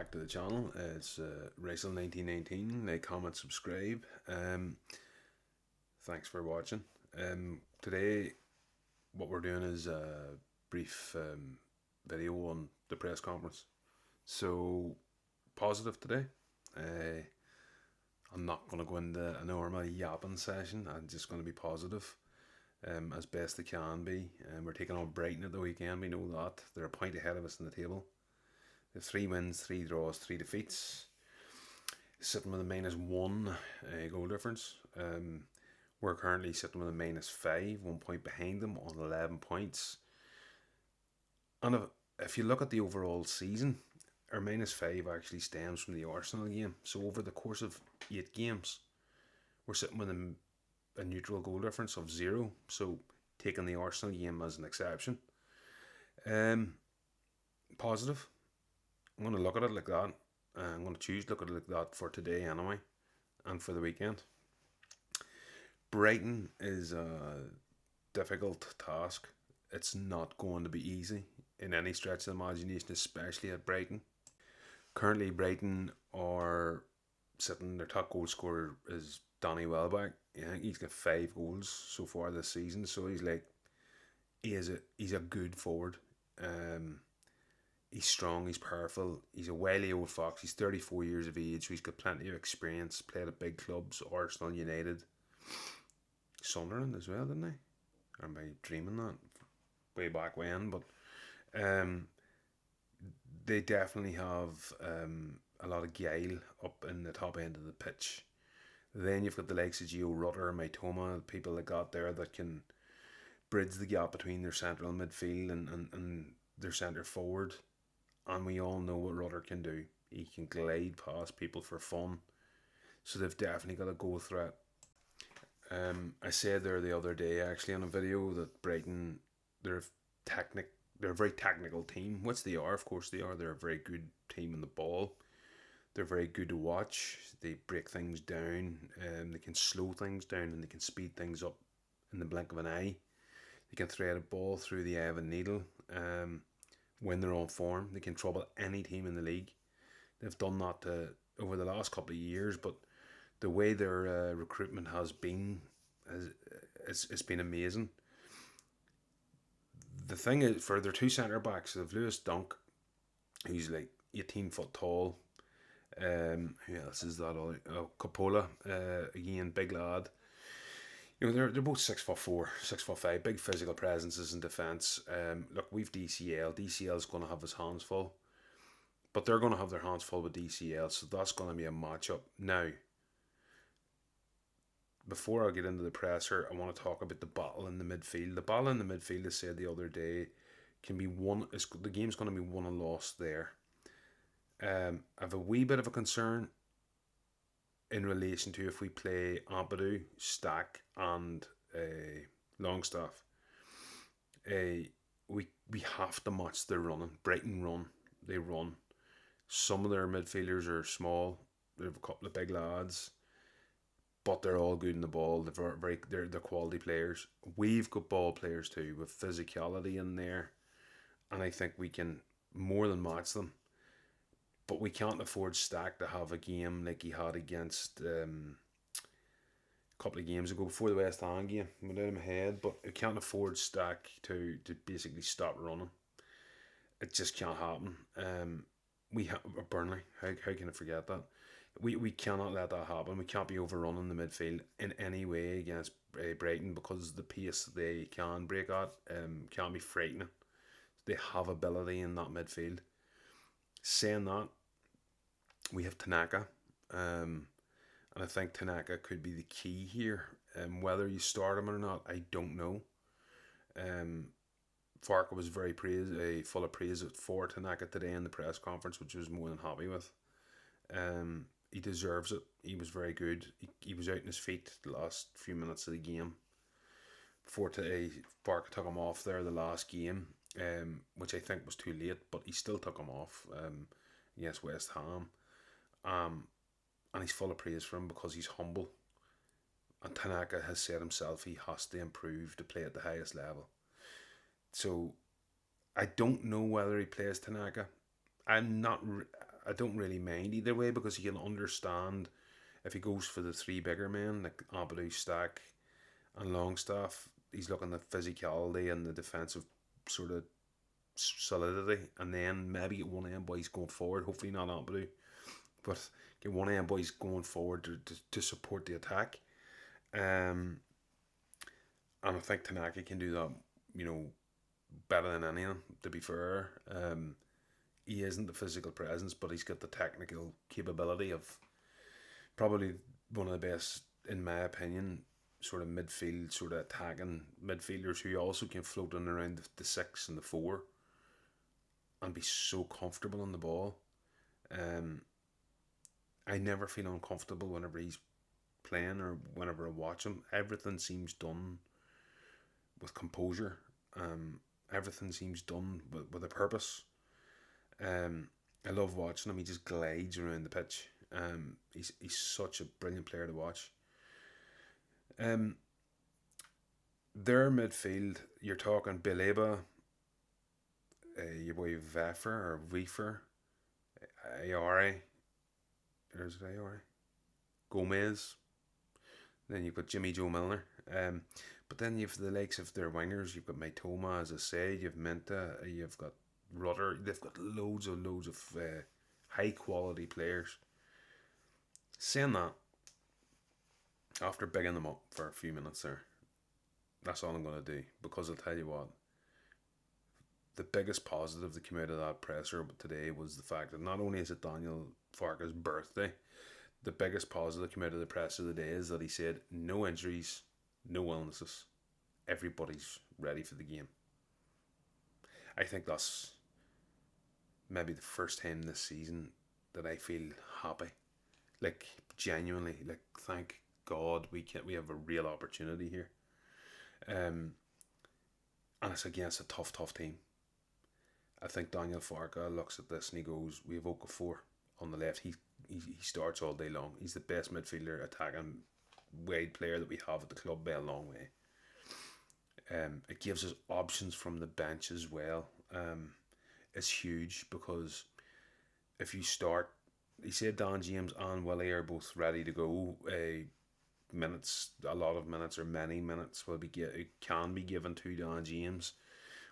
back to the channel. It's Racel1919. Like, comment, subscribe. Thanks for watching. Today, what we're doing is a brief video on the press conference. So, positive today. I'm not going to go into a normal yapping session. I'm just going to be positive as best I can be. We're taking on Brighton at the weekend. We know that. They're a point ahead of us in the table. They have 3 wins, 3 draws, 3 defeats. Sitting with a -1 goal difference. We're currently sitting with a -5, 1 point behind them on 11 points. And if you look at the overall season, our -5 actually stems from the Arsenal game. So over the course of 8 games, we're sitting with a neutral goal difference of 0. So taking the Arsenal game as an exception. Positive. I'm going to look at it like that. I'm going to choose to look at it like that for today anyway, and for the weekend. Brighton is a difficult task. It's not going to be easy in any stretch of the imagination, especially at Brighton. Currently, Brighton are sitting, their top goal scorer is Danny Welbeck. I think he's got 5 goals so far this season, so he's a good forward. He's strong, he's powerful, he's a wily old fox, he's 34 years of age, so he's got plenty of experience, played at big clubs, Arsenal, United, Sunderland as well, didn't they? Or am I dreaming that? Way back when, but they definitely have a lot of guile up in the top end of the pitch. Then you've got the likes of Gio Rutter and Mitoma, people that got there that can bridge the gap between their central midfield and their centre forward. And we all know what Rutter can do. He can glide past people for fun. So they've definitely got a goal threat. I said there the other day actually on a video that Brighton, they're a very technical team, which they are, of course they are. They're a very good team in the ball. They're very good to watch. They break things down. They can slow things down and they can speed things up in the blink of an eye. They can thread a ball through the eye of a needle. When they're on form, they can trouble any team in the league. They've done that over the last couple of years, but the way their recruitment has been, it's been amazing. The thing is, for their 2 centre backs, they've Lewis Dunk, who's like 18 foot tall. Who else is that? Coppola, again, big lad. You know, they're both 6'4", 6'5", big physical presences in defence. Look, we've DCL. DCL's going to have his hands full, but they're going to have their hands full with DCL, so that's going to be a matchup. Now, before I get into the presser, I want to talk about the battle in the midfield. The battle in the midfield, I said the other day, can be won. The game's going to be won and lost there. I have a wee bit of a concern in relation to if we play Ampadu, Stack, and Longstaff. We have to match their running. Brighton run. They run. Some of their midfielders are small. They have a couple of big lads, but they're all good in the ball. They're quality players. We've got ball players too with physicality in there, and I think we can more than match them. But we can't afford Stack to have a game like he had against a couple of games ago before the West Ham game. Went out of my head, but we can't afford Stack to basically stop running. It just can't happen. We have Burnley. How can I forget that? We cannot let that happen. We can't be overrunning the midfield in any way against Brighton, because the pace they can break at can be frightening. They have ability in that midfield. Saying that, we have Tanaka, and I think Tanaka could be the key here. Whether you start him or not, I don't know. Farke was very full of praise for Tanaka today in the press conference, which I was more than happy with. He deserves it. He was very good. He was out on his feet the last few minutes of the game. Before today, Farke took him off there the last game, which I think was too late, but he still took him off against West Ham. And he's full of praise for him because he's humble. And Tanaka has said himself he has to improve to play at the highest level. So I don't know whether he plays Tanaka. I don't really mind either way because he can understand if he goes for the three bigger men like Amadou, Stack, and Longstaff. He's looking at physicality and the defensive sort of solidity, and then maybe get one of them boys going forward. Hopefully not Amadou, but get one of them boys going forward to support the attack. Um, and I think Tanaka can do that, better than anyone, to be fair. He isn't the physical presence, but he's got the technical capability of probably one of the best, in my opinion, sort of midfield, sort of attacking midfielders who also can float in around the 6 and the 4 and be so comfortable on the ball. I never feel uncomfortable whenever he's playing or whenever I watch him. Everything seems done with composure. Everything seems done with a purpose. I love watching him. He just glides around the pitch. He's such a brilliant player to watch. Their midfield, you're talking Bileba, your boy Vefer, Ayari, there's Ayari, Gomez. Then you've got Jimmy Joe Milner. But then you've the likes of their wingers. You've got Maitoma, as I said. You've Minta. You've got Rutter. They've got loads of high quality players. Saying that, after bigging them up for a few minutes there, that's all I'm going to do. Because I'll tell you what, the biggest positive that came out of that presser today was the fact that not only is it Daniel Farke's birthday, the biggest positive that came out of the presser today is that he said no injuries, no illnesses, everybody's ready for the game. I think that's maybe the first time this season that I feel happy, like genuinely, like thank God we have a real opportunity here. And it's against a tough team. I think Daniel Farke looks at this and he goes, we have Okafor on the left. He starts all day long. He's the best midfielder, attacking wide player that we have at the club by a long way. It gives us options from the bench as well. It's huge because if you start, he said Dan James and Willie are both ready to go. Minutes, a lot of minutes or many minutes can be given to Dan James,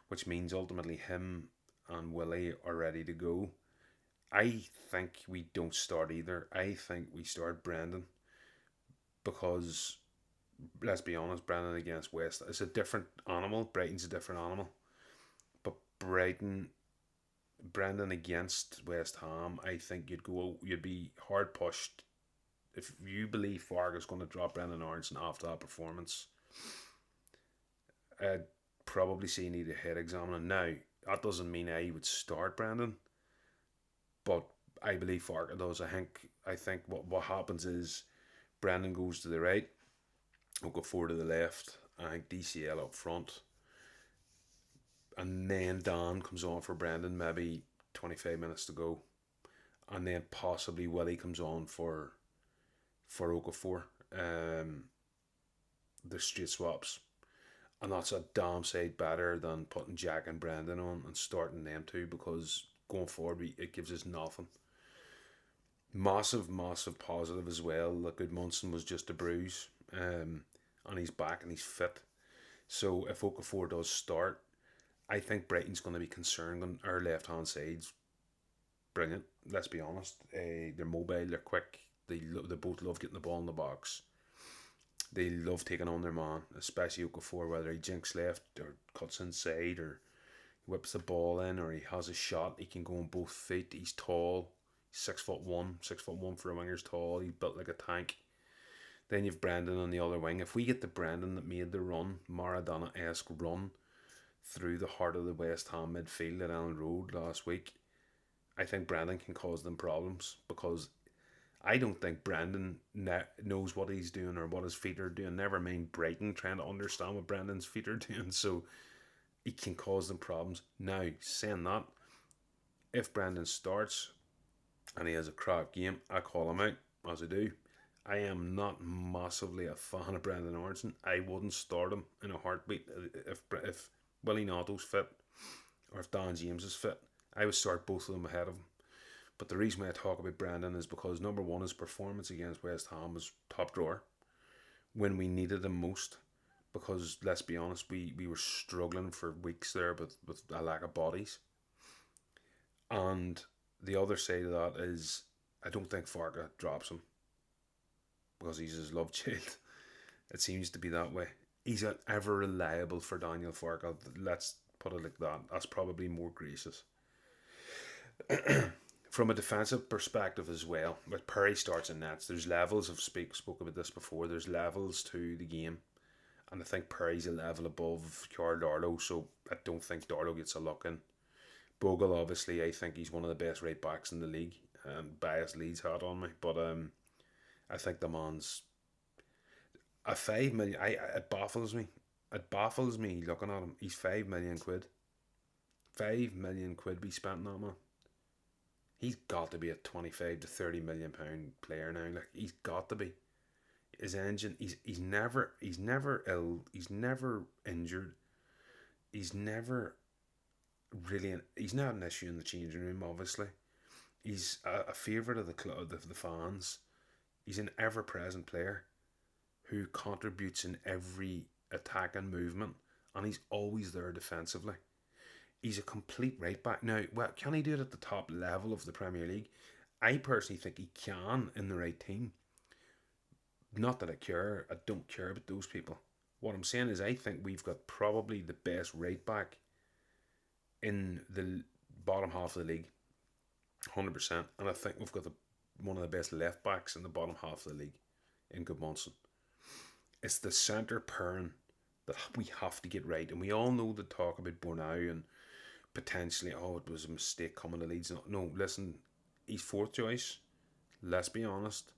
which means ultimately him and Willie are ready to go. I think we don't start either. I think we start Brendan because, let's be honest, Brendan against West is a different animal. Brighton's a different animal. But Brendan against West Ham, I think you'd be hard pushed if you believe Farke is going to drop Brendan Aronson after that performance. I'd probably say you need a head examining. Now, that doesn't mean I would start Brendan, but I believe Farke does. I think what happens is Brendan goes to the right, we'll go forward to the left. I think DCL up front, and then Dan comes on for Brendan, maybe 25 minutes to go, and then possibly Willie comes on for Okafor. They're straight swaps, and that's a damn sight better than putting Jack and Brendan on and starting them two, because going forward it gives us nothing. Massive positive as well. Look, Goodmunson was just a bruise, and he's back and he's fit. So if Okafor does start, I think Brighton's going to be concerned on our left hand side's brilliant. Let's be honest. They're mobile, they're quick. They both love getting the ball in the box. They love taking on their man, especially Okafor, whether he jinks left or cuts inside or whips the ball in or he has a shot. He can go on both feet. He's tall. He's 6'1" for a winger's tall. He's built like a tank. Then you've Brendan on the other wing. If we get the Brendan that made the run, Maradona-esque run through the heart of the West Ham midfield at Ellen Road last week, I think Brendan can cause them problems, because I don't think Brendan knows what he's doing or what his feet are doing. Never mind Brighton trying to understand what Brendan's feet are doing. So he can cause them problems. Now, saying that, if Brendan starts and he has a crap game, I call him out, as I do. I am not massively a fan of Brendan Aronson. I wouldn't start him in a heartbeat. If Willie Notto's fit or if Dan James is fit, I would start both of them ahead of him. But the reason why I talk about Brendan is because number one, his performance against West Ham was top drawer when we needed him most. Because let's be honest, we were struggling for weeks there with a lack of bodies. And the other side of that is I don't think Farke drops him because he's his love child. It seems to be that way. He's an ever reliable for Daniel Farke. Let's put it like that. That's probably more gracious. From a defensive perspective as well, with Perry starts in nets, there's levels of spoke about this before. There's levels to the game, and I think Perry's a level above Carl Darlow, so I don't think Darlow gets a look in. Bogle, obviously, I think he's one of the best right backs in the league. Bias Leeds hat on me, but I think the man's a 5 million. It baffles me. It baffles me looking at him. He's 5 million quid. 5 million quid be spent on that man. He's got to be a 25 to 30 million pound player now. Like he's got to be. His engine. He's never ill. He's never injured. He's never really. He's not an issue in the changing room. Obviously, he's a favourite of the club, the fans. He's an ever present player who contributes in every attack and movement, and he's always there defensively. He's a complete right back. Now, well, can he do it at the top level of the Premier League? I personally think he can in the right team. Not that I care. I don't care about those people. What I'm saying is I think we've got probably the best right back in the bottom half of the league. 100%. And I think we've got one of the best left backs in the bottom half of the league in Gudmundsson. It's the centre pairing that we have to get right. And we all know the talk about Bornau and potentially, it was a mistake coming to Leeds. No, listen, he's fourth choice. Let's be honest.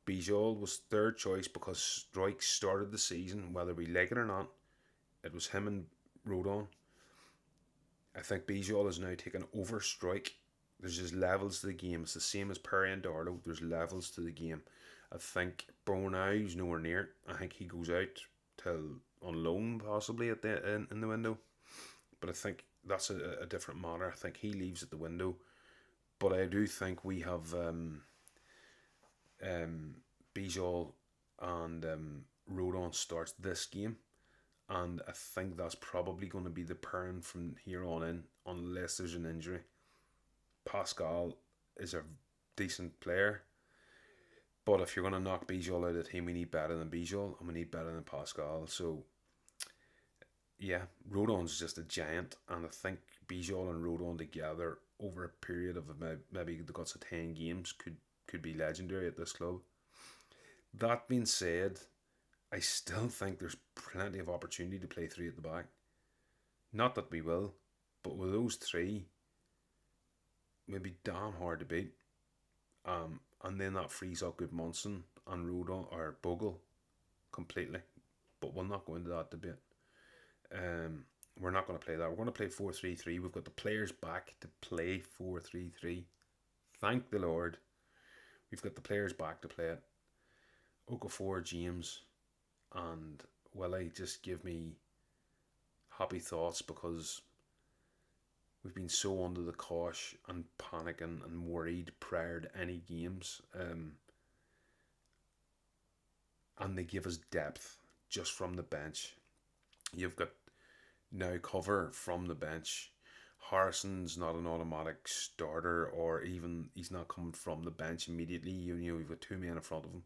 Bijol was third choice because Strike started the season, whether we like it or not. It was him and Rodon. I think Bijol is now taken over Strike. There's just levels to the game. It's the same as Perry and Darlow. There's levels to the game. I think Bornau's nowhere near it. I think he goes out till on loan possibly at in the window. But I think that's a different matter. I think he leaves at the window. But I do think we have Bijol and Rodon starts this game. And I think that's probably going to be the pairing from here on in, unless there's an injury. Pascal is a decent player. But if you're going to knock Bijol out of the team, we need better than Bijol and we need better than Pascal. So, yeah, Rodon's just a giant. And I think Bijol and Rodon together over a period of maybe the guts of 10 games could be legendary at this club. That being said, I still think there's plenty of opportunity to play three at the back. Not that we will, but with those three, maybe damn hard to beat. And then that frees up Gudmundsson and Rodon or Bogle completely. But we'll not go into that debate. We're not going to play that. We're going to play 4-3-3. We've got the players back to play 4-3-3. Thank the Lord. We've got the players back to play it. Okafor, James, and Willie just give me happy thoughts because we've been so under the cosh and panicking and worried prior to any games. And they give us depth just from the bench. You've got now cover from the bench. Harrison's not an automatic starter, or even he's not coming from the bench immediately. We've got two men in front of him.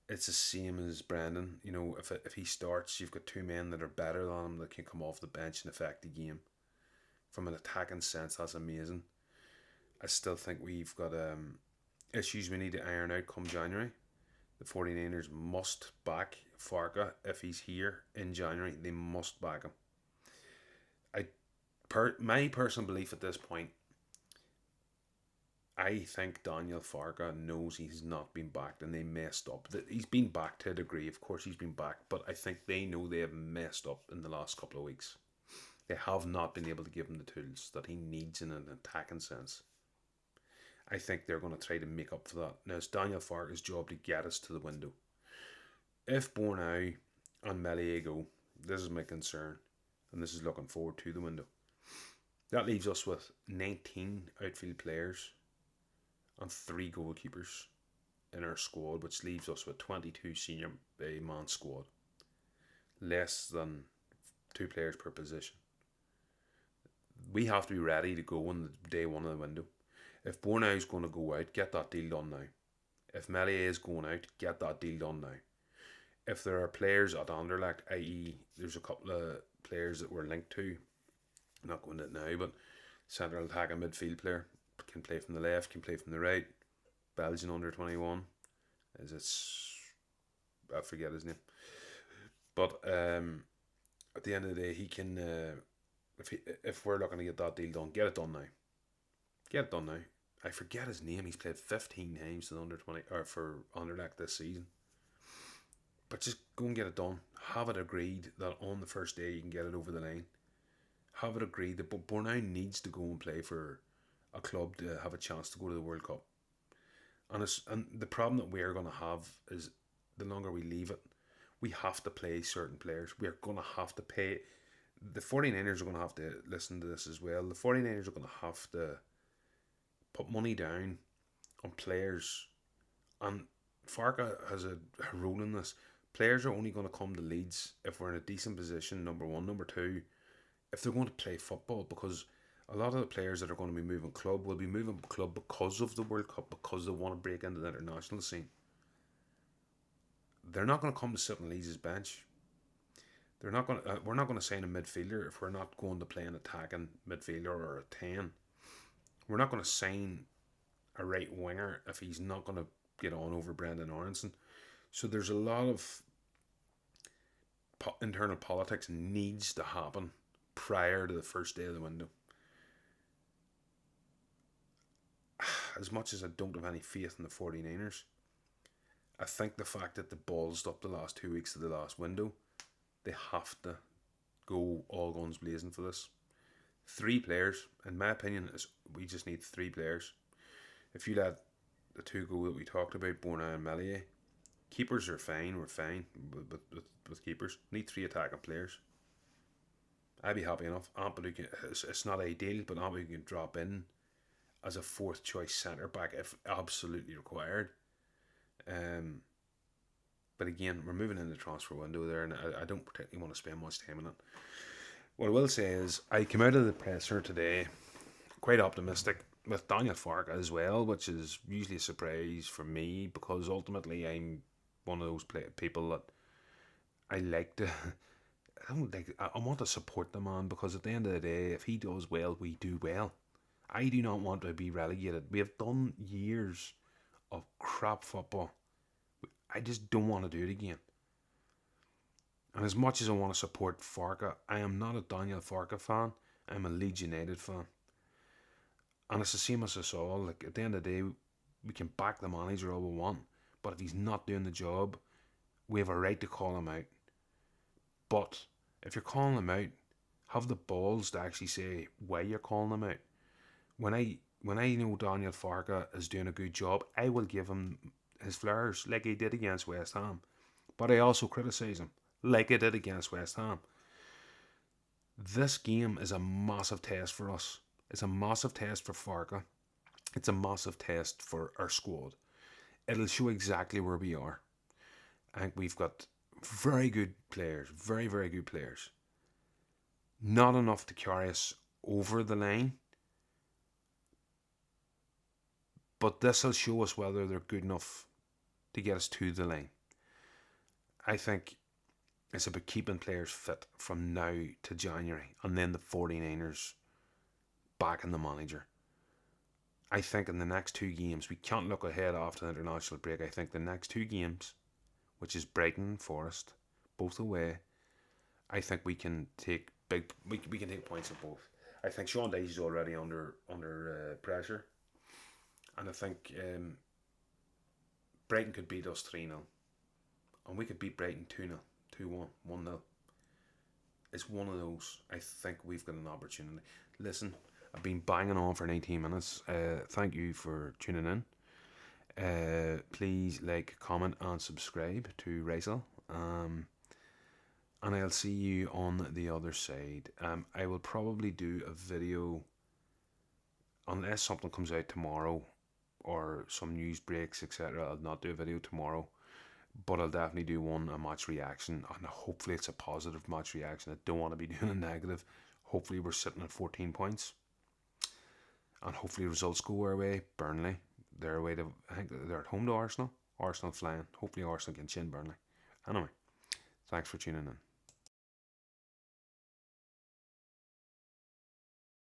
It's the same as Brendan. If he starts, you've got two men that are better than him that can come off the bench and affect the game. From an attacking sense, that's amazing. I still think we've got issues we need to iron out come January. The 49ers must back Farke if he's here in January. They must back him. My personal belief at this point, I think Daniel Farke knows he's not been backed and they messed up. He's been backed to a degree, of course he's been backed, but I think they know they have messed up in the last couple of weeks. They have not been able to give him the tools that he needs in an attacking sense. I think they're going to try to make up for that. Now it's Daniel Farke's job to get us to the window. If Bornau and Melier go, this is my concern, and this is looking forward to the window. That leaves us with 19 outfield players and 3 goalkeepers in our squad, which leaves us with 22 senior man squad, less than 2 players per position. We have to be ready to go on the day one of the window. If Bornau is going to go out, get that deal done now. If Melier is going out, get that deal done now. If there are players at Anderlecht, i.e., there's a couple of players that we're linked to, I'm not going to it now, but central attacking midfield player, can play from the left, can play from the right. Belgian under 21, is it? I forget his name, but at the end of the day, he can. If we're looking to get that deal done, get it done now. Get it done now. I forget his name. He's played 15 times in under 20 or for Anderlecht this season. But just go and get it done. Have it agreed that on the first day you can get it over the line. Have it agreed that Bornau needs to go and play for a club to have a chance to go to the World Cup. And the problem that we are going to have is the longer we leave it, we have to play certain players. We are going to have to pay. The 49ers are going to have to listen to this as well. The 49ers are going to have to put money down on players. And Farke has a role in this. Players are only going to come to Leeds if we're in a decent position, number one. Number two, if they're going to play football, because a lot of the players that are going to be moving club will be moving club because of the World Cup, because they want to break into the international scene. They're not going to come to sit on Leeds' bench. They're not going to. We're not going to sign a midfielder if we're not going to play an attacking midfielder or a 10. We're not going to sign a right winger if he's not going to get on over Brendan Aronson. So there's a lot of internal politics needs to happen prior to the first day of the window. As much as I don't have any faith in the 49ers, I think the fact that the ballsed up the last 2 weeks of the last window, they have to go all guns blazing for this. 3 players, in my opinion, we just need 3 players. If you let the 2 go that we talked about, Borna and Melier, keepers are fine. We're fine with keepers. We need 3 attacking players. I'd be happy enough. Ampadu can, it's not ideal, but Ampadu can drop in as a 4th choice centre back if absolutely required. But again, we're moving in the transfer window there, and I don't particularly want to spend much time on it. What I will say is, I came out of the presser today quite optimistic with Daniel Farke as well, which is usually a surprise for me because ultimately I'm one of those people that I like to. I want to support the man because at the end of the day, if he does well, we do well. I do not want to be relegated. We have done years of crap football. I just don't want to do it again. And as much as I want to support Farke, I am not a Daniel Farke fan. I'm a Leeds United fan. And it's the same as us all. Like at the end of the day, we can back the manager all we want, but if he's not doing the job, we have a right to call him out. But if you're calling him out, have the balls to actually say why you're calling him out. When I know Daniel Farke is doing a good job, I will give him his flowers like he did against West Ham. But I also criticise him like I did against West Ham. This game is a massive test for us. It's a massive test for Farke. It's a massive test for our squad. It'll show exactly where we are. I think we've got very good players, very, very good players. Not enough to carry us over the line. But this will show us whether they're good enough to get us to the line. I think it's about keeping players fit from now to January and then the 49ers backing the manager. I think in the next 2 games, we can't look ahead after the international break. I think the next 2 games, which is Brighton and Forest, both away, I think we can take we can take points at both. I think Sean Dyche is already under pressure. And I think Brighton could beat us 3-0. And we could beat Brighton 2-0, 2-1, 1-0. It's one of those. I think we've got an opportunity. Listen, I've been banging on for 19 minutes. Thank you for tuning in. Please like, comment and subscribe to Rachel. and I'll see you on the other side. I will probably do a video, unless something comes out tomorrow or some news breaks, etc. I'll not do a video tomorrow, but I'll definitely do one, a match reaction, and hopefully it's a positive match reaction. I don't want to be doing a negative. Hopefully we're sitting at 14 points, and hopefully results go our way. Burnley, they're away to, I think they're at home to Arsenal. Arsenal flying. Hopefully Arsenal can chin Burnley. Anyway, thanks for tuning in.